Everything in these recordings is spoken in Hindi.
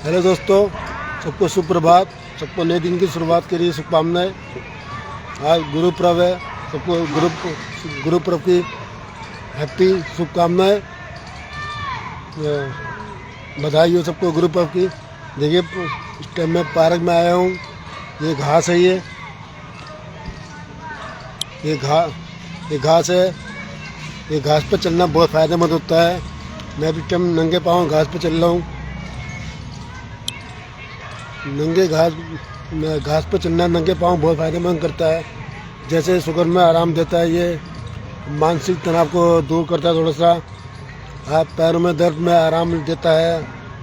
हेलो दोस्तों, सबको सुप्रभात। सबको नए दिन की शुरुआत के लिए शुभकामनाएं। आज गुरु पर्व है, सबको गुरु पर्व की हैप्पी शुभकामनाएं। बधाई हो सबको गुरु पर्व की। देखिए, इस टाइम मैं पार्क में आया हूँ। ये घास है, ये घास है। ये घास पर चलना बहुत फ़ायदेमंद होता है। मैं भी टाइम नंगे पाँव घास पर चल रहा हूँ। घास पर चलना नंगे पाँव बहुत फ़ायदेमंद करता है। जैसे शुगर में आराम देता है, ये मानसिक तनाव को दूर करता है थोड़ा सा। हाथ पैरों में दर्द में आराम देता है,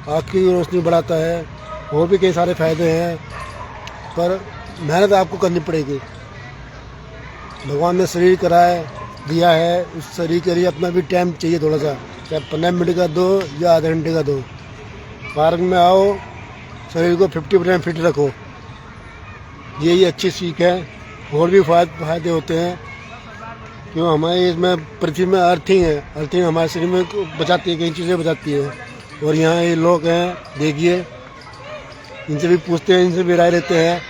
आँख की रोशनी बढ़ाता है। और भी कई सारे फ़ायदे हैं, पर मेहनत आपको करनी पड़ेगी। भगवान ने शरीर दिया है, उस शरीर के लिए अपना भी टाइम चाहिए थोड़ा सा, चाहे 15 मिनट का दो या आधे घंटे का दो। पार्क में आओ, शरीर को 50% फिट रखो। यही अच्छी सीख है। और भी फायदे होते हैं, क्यों हमारे इसमें पृथ्वी में अर्थिंग है। अर्थिंग हमारे शरीर में बचाती है, कई चीज़ें बचाती है। और यहाँ ये लोग हैं, देखिए, इनसे भी पूछते हैं, इनसे भी राय लेते हैं।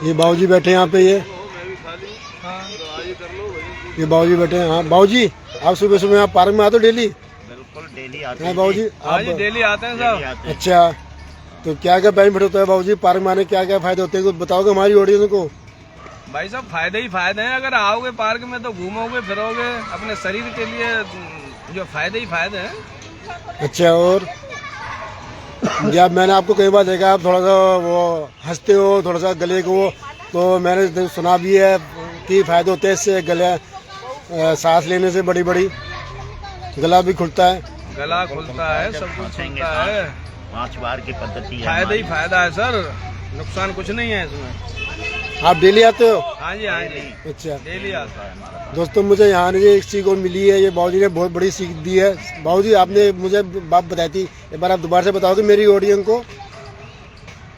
ये बाबूजी बैठे हैं यहाँ पे, ये बाबूजी बैठे हैं। हाँ बाबूजी, आप सुबह सुबह यहाँ पार्क में आते हो डेली? बिल्कुल डेली आते हैं बाबूजी। आप डेली आते हैं साहब। अच्छा, तो क्या क्या बेनिफिट होता है बाबूजी पार्क में आने? क्या क्या फायदे होते हैं, कुछ बताओगे हमारी ऑडियंस को? भाई साहब, फायदे ही फायदे हैं। अगर आओगे पार्क में तो घूमोगे फिरोगे, अपने शरीर के लिए जो फायदे ही फायदे हैं। अच्छा, और जब मैंने आपको कई बार देखा, आप थोड़ा सा वो हंसते हो, थोड़ा सा गले को, तो मैंने सुना भी है कि फायदे होते हैं इससे। गले सांस लेने से बड़ी गला भी खुलता है, गला खुलता है, सब कुछ खुलता है। 5 बार की पद्धति है। फायदा ही फायदा है सर, नुकसान कुछ नहीं है इसमें। आप डेली आते हो? हाँ जी, हाँ जी, अच्छा डेली आता है। दोस्तों, मुझे यहाँ से एक सीख और मिली है। ये बाबूजी ने बहुत बड़ी सीख दी है। बाबूजी, आपने मुझे बात बताई थी, एक बार आप दोबारा से बताओगे मेरी ऑडियंस को।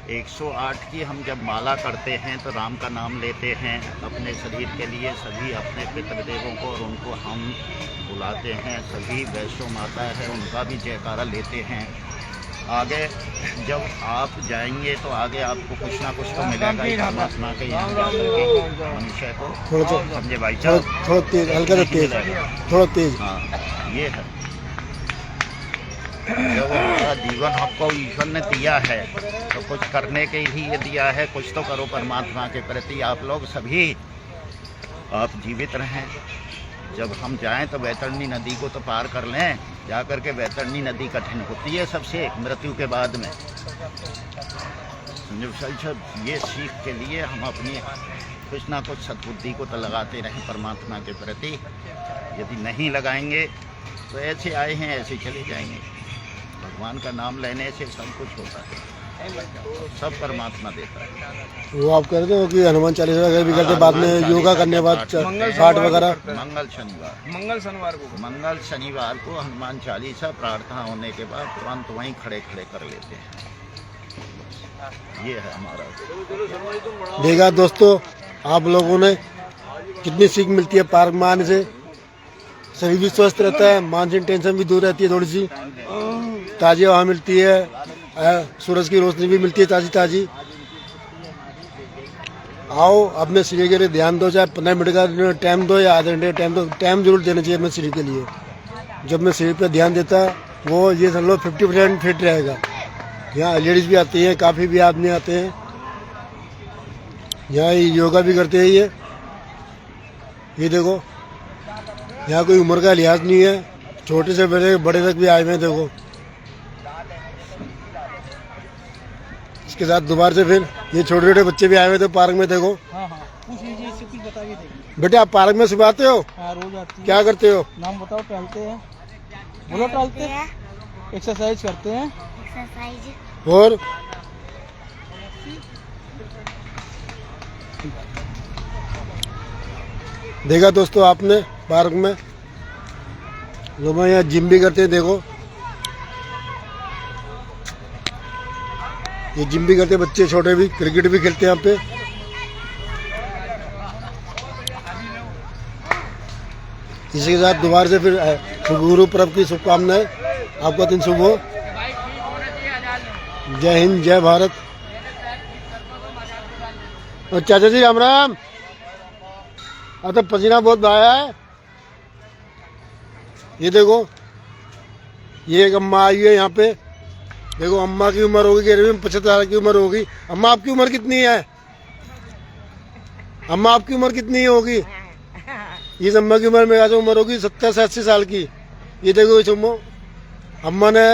108 की हम जब माला करते हैं तो राम का नाम लेते हैं अपने शरीर के लिए। सभी अपने पितृदेवों को और उनको हम बुलाते हैं। सभी वैष्णो माता है, उनका भी जयकारा लेते हैं। आगे जब आप जाएंगे तो आगे आपको कुछ ना कुछ तो मिलेगा ही परमात्मा के यहाँ जाकर मनुष्य को। थोड़ा समझे भाई साहब? थोड़ा तेज, हल्का सा तेज, थोड़ा तेज। हाँ, ये है जब हमारा जीवन हमको ईश्वर ने दिया है तो कुछ करने के लिए दिया है। कुछ तो करो परमात्मा के प्रति। आप लोग सभी आप जीवित रहें। जब हम जाएं तो वैतरणी नदी को तो पार कर लें। जा कर के वैतरणी नदी कठिन होती है सबसे मृत्यु के बाद में। सब ये सीख के लिए हम अपनी कुछ ना कुछ सद्बुद्धि को तो लगाते रहें परमात्मा के प्रति। यदि नहीं लगाएंगे तो ऐसे आए हैं ऐसे चले जाएंगे। भगवान का नाम लेने से सब कुछ होता है, सब परमात्मा देता है। वो आप कहते हो कि हनुमान चालीसा वगैरह भी करते, बाद में योगा करने बाद पाठ वगैरह। मंगल शनिवार को हनुमान चालीसा प्रार्थना होने के बाद तुरंत वहीं खड़े कर लेते हैं। ये है हमारा। देखा दोस्तों, आप लोगों ने कितनी सीख मिलती है पार्क में आने से। शरीर भी स्वस्थ रहता है, मानसिक टेंशन भी दूर रहती है, थोड़ी सी ताज़ी हवा मिलती है, सूरज की रोशनी भी मिलती है ताज़ी। आओ, अपने शरीर के लिए ध्यान दो, चाहे 15 मिनट का टाइम दो या आधे घंटे का टाइम दो। टाइम जरूर देना चाहिए अपने शरीर के लिए। जब मैं शरीर पर ध्यान देता है, वो ये समझ लो 50% फिट रहेगा। यहाँ लेडीज़ भी आती हैं, काफ़ी भी आदमी आते हैं। यहाँ योगा भी करते हैं। ये देखो, यहाँ कोई उम्र का लिहाज नहीं है, छोटे से बड़े तक भी आए हुए हैं। देखो, इसके साथ दोबारा से फिर ये छोटे छोटे बच्चे भी आए हुए थे पार्क में। देखो, पूछ लीजिए, इससे कुछ बता के देखिए। बेटे, आप पार्क में सुबह आते हो? हाँ, रोज आती है। क्या करते हो? नाम बताओ। टहलते हैं, बोलो। टहलते हैं, एक्सरसाइज करते हैं। और देखा दोस्तों आपने पार्क में लोग यहाँ जिम भी करते हैं। देखो, ये जिम भी करते हैं, बच्चे छोटे भी क्रिकेट भी खेलते हैं यहाँ पे। इसी के साथ दोबारा से फिर गुरु पर्व की शुभकामनाएं। आपका दिन शुभ हो। जय हिंद, जय भारत। और चाचा जी राम राम। अब तो पसीना बहुत बहाया है। ये देखो, ये एक अम्मा आई है यहाँ पे। देखो अम्मा की उम्र होगी 75 साल की उम्र होगी। अम्मा आपकी उम्र कितनी है? अम्मा आपकी उम्र कितनी होगी? इस अम्मा की उम्र मेरा जो उम्र होगी 70 से 80 साल की। ये देखो इस अम्मा ने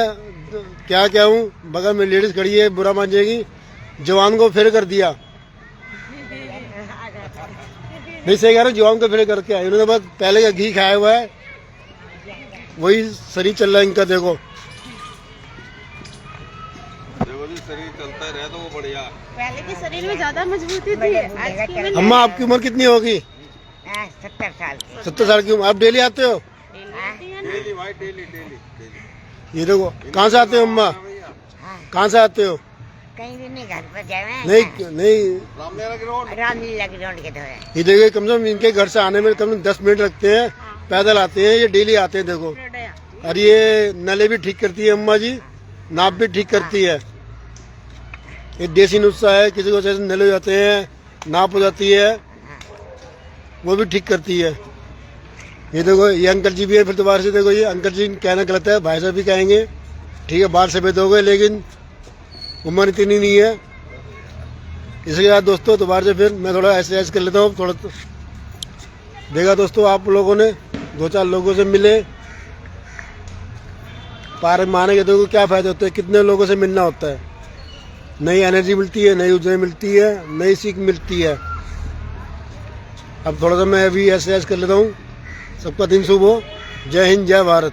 क्या क्या हूँ, बगल में लेडीज खड़ी है, बुरा मान जाएगी, जवान को फेल कर दिया। नहीं सही कह रहा हूँ, जवान को फेल करके आए। इन्होंने बस पहले का घी खाया हुआ है, वही शरीर चल रहा है इनका। देखो जी, शरीर चलता रहे तो वो बढ़िया। पहले के शरीर में ज्यादा मजबूती थी, आज की में अम्मा आपकी उम्र कितनी होगी? 70 साल 70 साल की उम्र। आप डेली आते हो? डेली भाई, डेली डेली डेली। ये देखो, कहाँ से आते हो अम्मा? कहाँ से आते हो? कहीं भी नहीं, घर पर जाए नहीं नहीं, रामलीला की रोड। रामलीला ग्राउंड के धोए। ये देखिए, कम से कम इनके घर से आने में कम से कम 10 मिनट लगते हैं। पैदल आते हैं, ये डेली आते हैं। देखो, और ये नले भी ठीक करती है अम्मा जी, नाप भी ठीक करती है। ये देसी नुस्खा है, किसी को जैसे नले हो जाते हैं, नाप हो जाती है, वो भी ठीक करती है। ये देखो, ये अंकल जी भी है। फिर दोबारा से देखो, ये अंकल जी कहना गलत है, भाई साहब भी कहेंगे, ठीक है, बाल सफेद हो गए, लेकिन उम्र इतनी नहीं है। इसके बाद दोस्तों दोबारा से फिर मैं थोड़ा एक्सरसाइज कर लेता हूँ। थोड़ा देखा दोस्तों, आप लोगों ने 2-4 लोगों से मिले, पार्क में आने के देखो क्या फायदे होते हैं, कितने लोगों से मिलना होता है। नई एनर्जी मिलती है, नई ऊर्जा मिलती है, नई सीख मिलती है। अब थोड़ा सा मैं अभी एक्सरसाइज कर लेता हूँ। सबका दिन शुभ हो। जय हिंद, जय भारत।